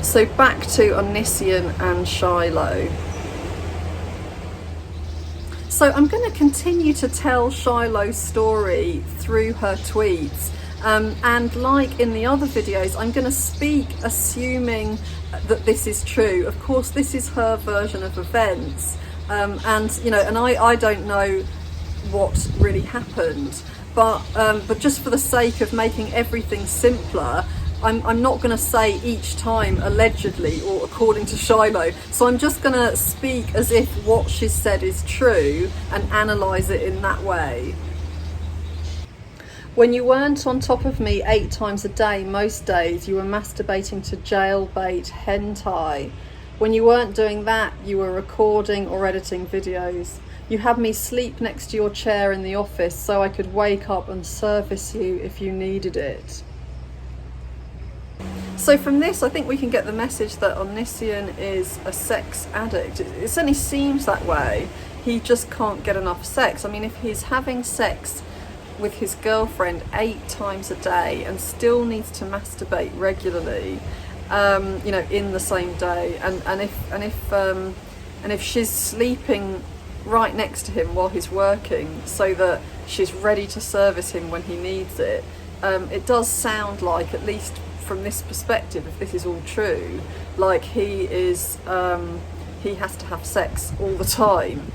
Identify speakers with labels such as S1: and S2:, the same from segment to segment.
S1: So back to Onision and Shiloh. So I'm going to continue to tell Shiloh's story through her tweets. And like in the other videos, I'm going to speak assuming that this is true. Of course, this is her version of events. And I don't know what really happened. But just for the sake of making everything simpler, I'm not going to say each time allegedly or according to Shiloh. So I'm just going to speak as if what she's said is true and analyse it in that way. When you weren't on top of me 8 times a day, most days, you were masturbating to jailbait hentai. When you weren't doing that, you were recording or editing videos. You had me sleep next to your chair in the office so I could wake up and service you if you needed it. So from this, I think we can get the message that Onision is a sex addict. It certainly seems that way. He just can't get enough sex. I mean, if he's having sex with his girlfriend 8 times a day and still needs to masturbate regularly, in the same day, and if she's sleeping right next to him while he's working so that she's ready to service him when he needs it, it does sound like, at least from this perspective, if this is all true, like he has to have sex all the time.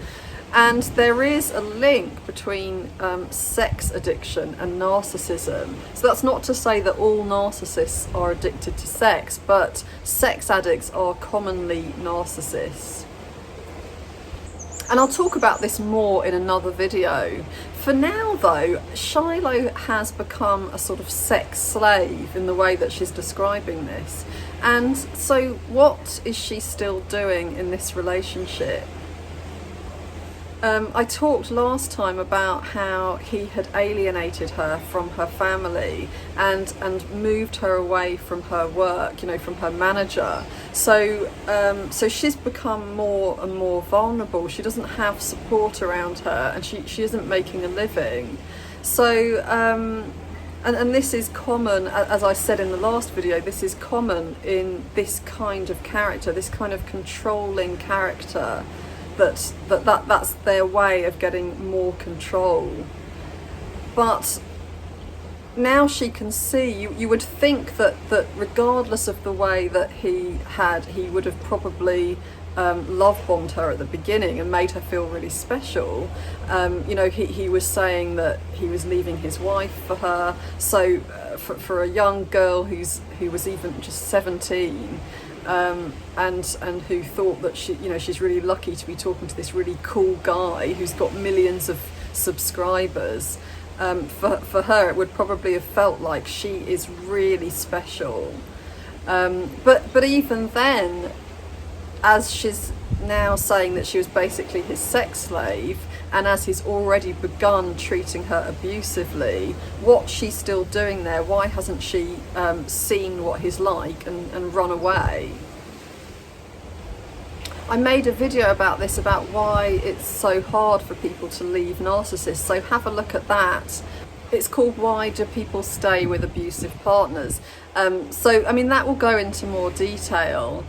S1: And there is a link between sex addiction and narcissism. So that's not to say that all narcissists are addicted to sex, but sex addicts are commonly narcissists. And I'll talk about this more in another video. For now though, Shiloh has become a sort of sex slave in the way that she's describing this. And so what is she still doing in this relationship? I talked last time about how he had alienated her from her family and moved her away from her work, from her manager. So she's become more and more vulnerable. She doesn't have support around her, and she isn't making a living. So and this is common, as I said in the last video, this is common in this kind of character, this kind of controlling character. That's their way of getting more control. But now she can see, you would think that regardless of the way that he would have probably love bombed her at the beginning and made her feel really special. He was saying that he was leaving his wife for her. So for a young girl who was even just 17, and who thought that she's really lucky to be talking to this really cool guy who's got millions of subscribers, for her it would probably have felt like she is really special. But even then, as she's now saying that she was basically his sex slave, and as he's already begun treating her abusively, what's she still doing there? Why hasn't she seen what he's like and run away? I made a video about this, about why it's so hard for people to leave narcissists, so have a look at that. It's called Why Do People Stay with Abusive Partners? That will go into more detail.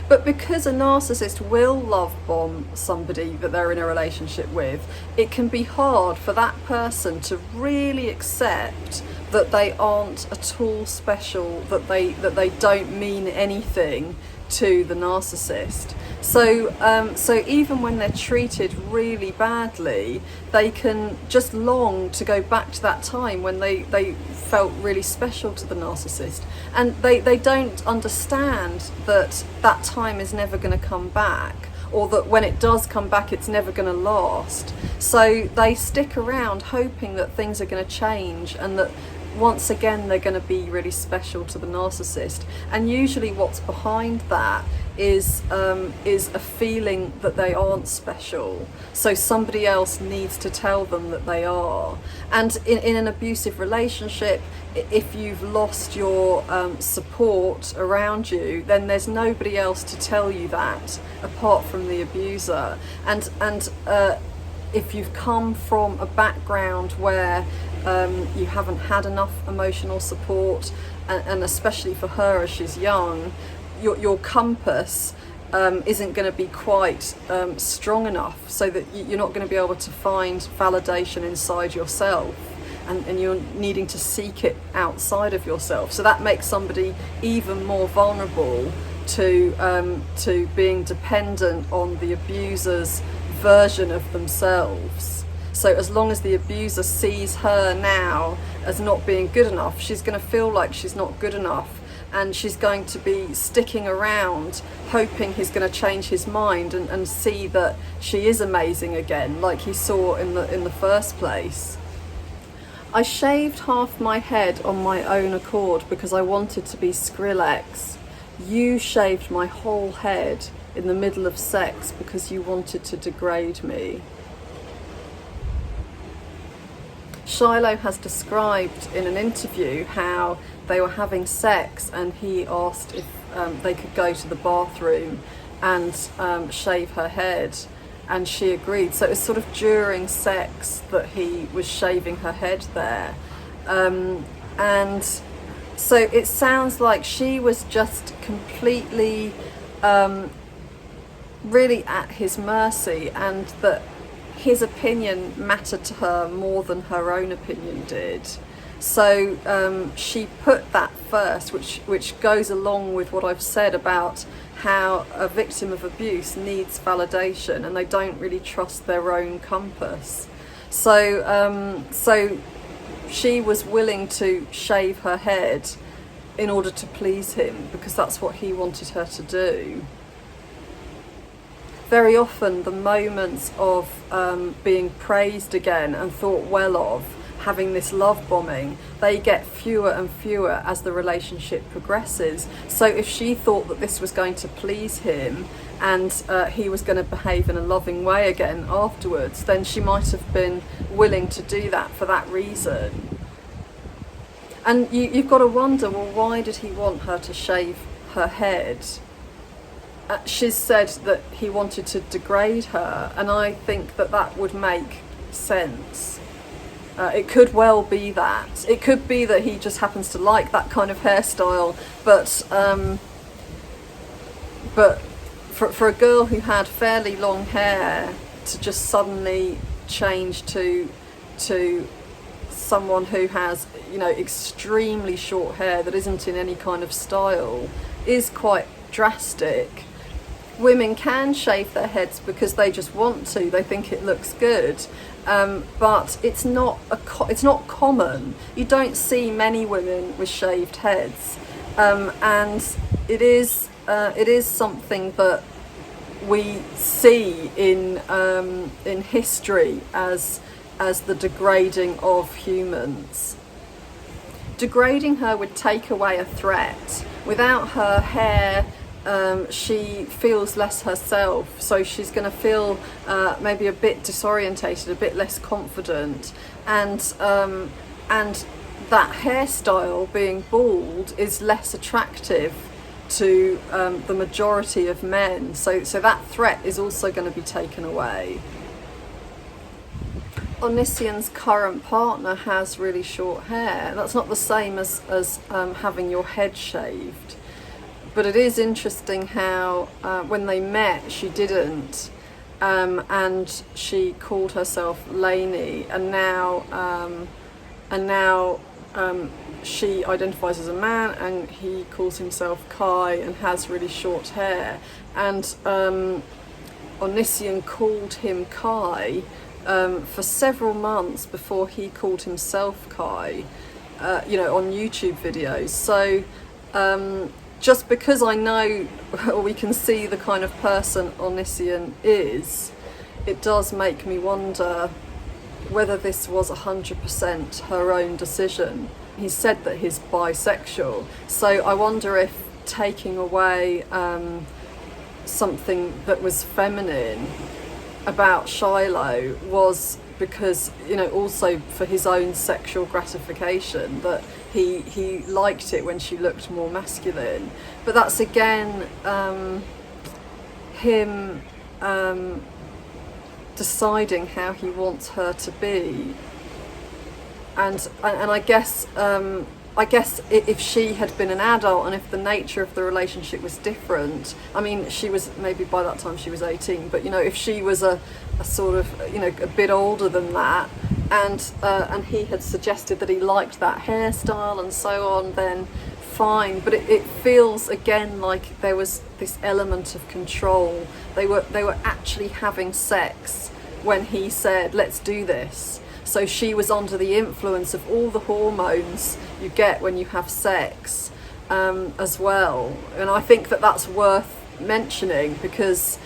S1: But because a narcissist will love bomb somebody that they're in a relationship with, it can be hard for that person to really accept that they aren't at all special, that they don't mean anything to the narcissist. So even when they're treated really badly, they can just long to go back to that time when they felt really special to the narcissist, and they don't understand that time is never going to come back, or that when it does come back it's never going to last. So they stick around hoping that things are going to change and that once again they're going to be really special to the narcissist. And usually what's behind that is a feeling that they aren't special, so somebody else needs to tell them that they are. And in an abusive relationship, if you've lost your support around you, then there's nobody else to tell you that apart from the abuser. And if you've come from a background where you haven't had enough emotional support, and especially for her as she's young, your compass isn't going to be quite strong enough, so that you're not going to be able to find validation inside yourself, and you're needing to seek it outside of yourself. So that makes somebody even more vulnerable to being dependent on the abuser's version of themselves. So as long as the abuser sees her now as not being good enough, she's going to feel like she's not good enough, and she's going to be sticking around hoping he's going to change his mind and see that she is amazing again, like he saw in the first place. I shaved half my head on my own accord because I wanted to be Skrillex. You shaved my whole head in the middle of sex because you wanted to degrade me. Shiloh has described in an interview how they were having sex, and he asked if they could go to the bathroom and shave her head, and she agreed. So it was sort of during sex that he was shaving her head there. And so it sounds like she was just completely really at his mercy, and that his opinion mattered to her more than her own opinion did. So she put that first, which goes along with what I've said about how a victim of abuse needs validation, and they don't really trust their own compass. So she was willing to shave her head in order to please him, because that's what he wanted her to do. Very often the moments of being praised again and thought well of, having this love bombing, they get fewer and fewer as the relationship progresses. So if she thought that this was going to please him, and he was going to behave in a loving way again afterwards, then she might have been willing to do that for that reason. And you've got to wonder, well, why did he want her to shave her head? She's said that he wanted to degrade her, and I think that that would make sense. It could well be that. It could be that he just happens to like that kind of hairstyle, but for a girl who had fairly long hair to just suddenly change to someone who has, you know, extremely short hair that isn't in any kind of style is quite drastic. Women can shave their heads because they just want to, they think it looks good, but it's not common. You don't see many women with shaved heads, and it is something that we see in history as the degrading of humans. Degrading her would take away a threat. Without her hair, she feels less herself, so she's going to feel maybe a bit disorientated, a bit less confident, and that hairstyle, being bald, is less attractive to the majority of men, so that threat is also going to be taken away. Onision's current partner has really short hair. That's not the same as having your head shaved. But it is interesting how when they met, she didn't, and she called herself Lainey, and now she identifies as a man, and he calls himself Kai and has really short hair. And Onision called him Kai for several months before he called himself Kai, on YouTube videos. So just because I know, or we can see the kind of person Onision is, it does make me wonder whether this was 100% her own decision. He said that he's bisexual, so I wonder if taking away something that was feminine about Shiloh was because, also for his own sexual gratification, that he liked it when she looked more masculine. But that's again him deciding how he wants her to be, and I guess I guess if she had been an adult and if the nature of the relationship was different, I mean, she was, maybe by that time she was 18, but, you know, if she was a sort of, you know, a bit older than that, and he had suggested that he liked that hairstyle and so on, then fine. But it feels again like there was this element of control. They were actually having sex when he said, let's do this. So she was under the influence of all the hormones you get when you have sex, as well. And I think that that's worth mentioning, because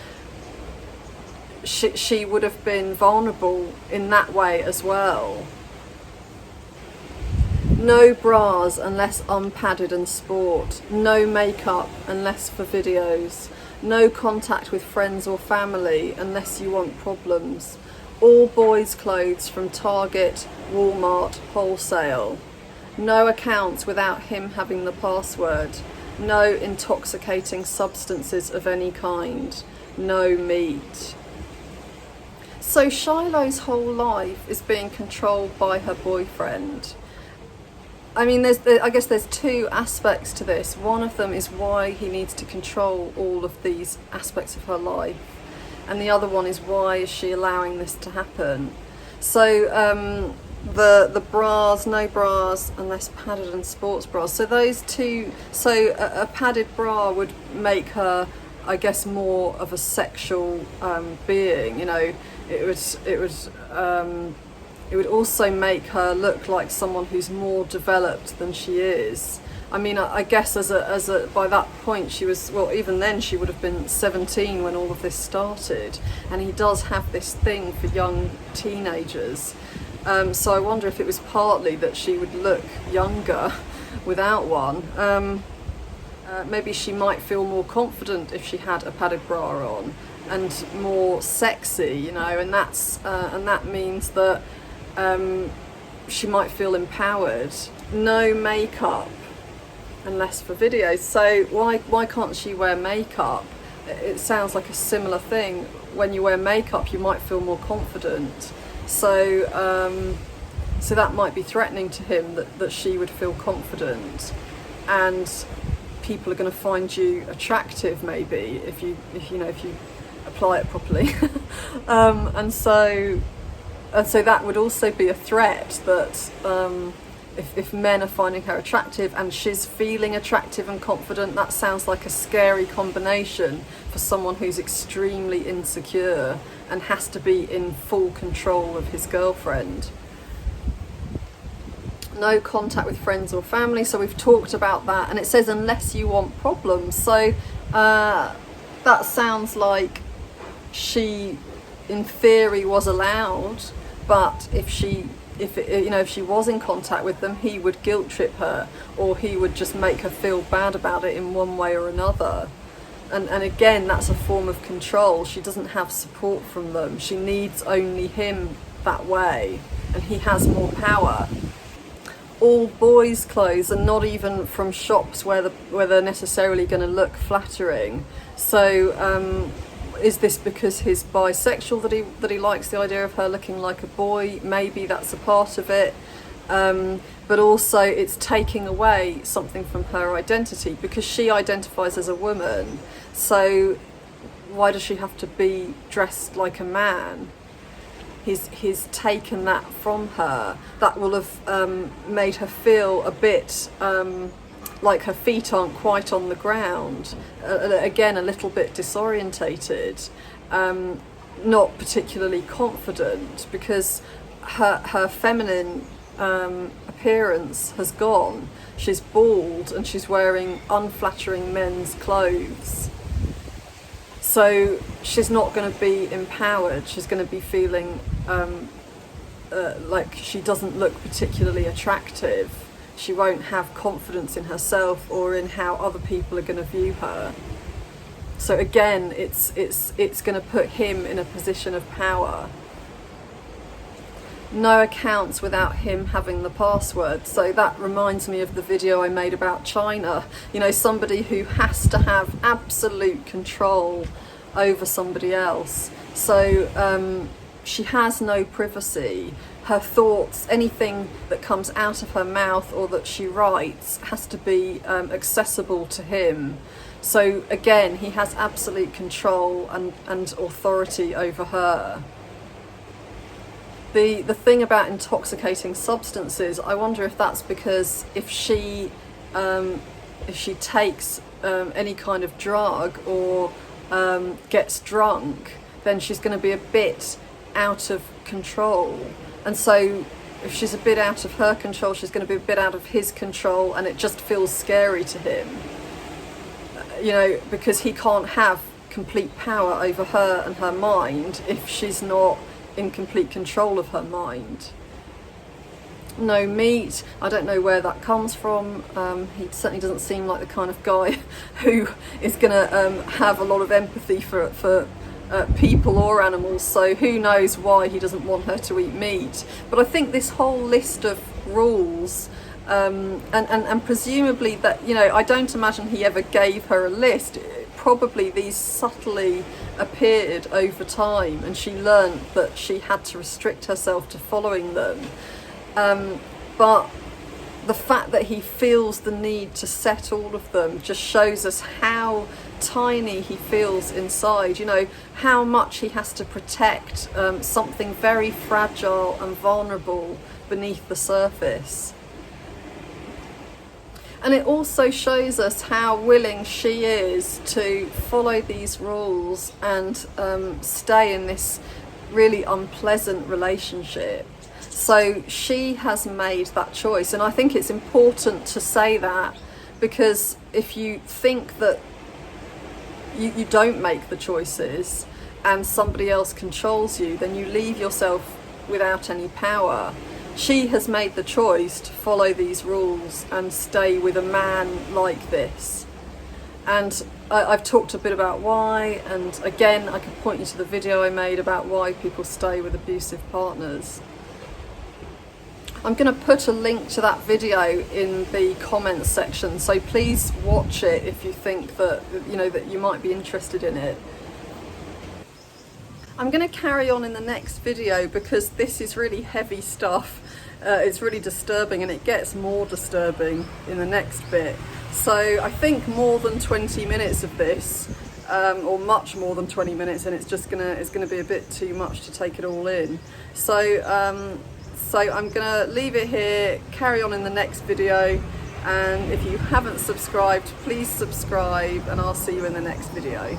S1: she would have been vulnerable in that way as well. No bras unless unpadded and sport. No makeup unless for videos. No contact with friends or family unless you want problems. All boys' clothes from Target, Walmart, wholesale. No accounts without him having the password. No intoxicating substances of any kind. No meat. So Shiloh's whole life is being controlled by her boyfriend. I mean, I guess there's two aspects to this. One of them is why he needs to control all of these aspects of her life, and the other one is why is she allowing this to happen. So the bras, no bras unless padded and sports bras. So those two. So a padded bra would make her, I guess, more of a sexual being. You know, it would also make her look like someone who's more developed than she is. I mean, I guess as a by that point she was, well, even then she would have been 17 when all of this started, and he does have this thing for young teenagers. So I wonder if it was partly that she would look younger without one. Maybe she might feel more confident if she had a padded bra on, and more sexy, you know, and that means that she might feel empowered. No makeup unless for videos. So why can't she wear makeup? It sounds like a similar thing. When you wear makeup, you might feel more confident. So so that might be threatening to him, that she would feel confident, and people are going to find you attractive maybe if you apply it properly. And so that would also be a threat, that if men are finding her attractive and she's feeling attractive and confident, that sounds like a scary combination for someone who's extremely insecure and has to be in full control of his girlfriend. No contact with friends or family, so we've talked about that, and it says unless you want problems. So that sounds like she in theory was allowed, but if she was in contact with them, he would guilt trip her, or he would just make her feel bad about it in one way or another. And again, that's a form of control. She doesn't have support from them. She needs only him that way, and he has more power. All boys' clothes, and not even from shops where they're necessarily going to look flattering. So is this because he's bisexual that he likes the idea of her looking like a boy? Maybe that's a part of it. But also it's taking away something from her identity, because she identifies as a woman. So why does she have to be dressed like a man? He's taken that from her. That will have made her feel a bit like her feet aren't quite on the ground. Again, a little bit disorientated, not particularly confident, because her feminine appearance has gone. She's bald and she's wearing unflattering men's clothes. So she's not going to be empowered. She's going to be feeling like she doesn't look particularly attractive. She won't have confidence in herself or in how other people are going to view her. So again, it's going to put him in a position of power. No accounts without him having the password. So that reminds me of the video I made about China. You know, somebody who has to have absolute control over somebody else. So she has no privacy. her thoughts, anything that comes out of her mouth or that she writes, has to be accessible to him. So again, he has absolute control and authority over her. The thing about intoxicating substances, I wonder if that's because if she takes any kind of drug or gets drunk, then she's going to be a bit out of control. And so if she's a bit out of her control, she's going to be a bit out of his control, and it just feels scary to him. You know, because he can't have complete power over her and her mind if she's not in complete control of her mind. No meat, I don't know where that comes from. He certainly doesn't seem like the kind of guy who is going to have a lot of empathy for people or animals, so who knows why he doesn't want her to eat meat. But I think this whole list of rules, and presumably that, you know, I don't imagine he ever gave her a list. Probably these subtly appeared over time, and she learned that she had to restrict herself to following them. But the fact that he feels the need to set all of them just shows us how tiny he feels inside, you know, how much he has to protect something very fragile and vulnerable beneath the surface. And it also shows us how willing she is to follow these rules and stay in this really unpleasant relationship. So she has made that choice, and I think it's important to say that, because if you think that you don't make the choices and somebody else controls you, then you leave yourself without any power. She has made the choice to follow these rules and stay with a man like this. And I've talked a bit about why, and again I could point you to the video I made about why people stay with abusive partners. I'm going to put a link to that video in the comments section, so please watch it if you think that, you know, that you might be interested in it. I'm going to carry on in the next video because this is really heavy stuff. It's really disturbing, and it gets more disturbing in the next bit. So I think more than 20 minutes of this, or much more than 20 minutes, and it's gonna be a bit too much to take it all in. So I'm gonna leave it here, carry on in the next video, and if you haven't subscribed, please subscribe, and I'll see you in the next video.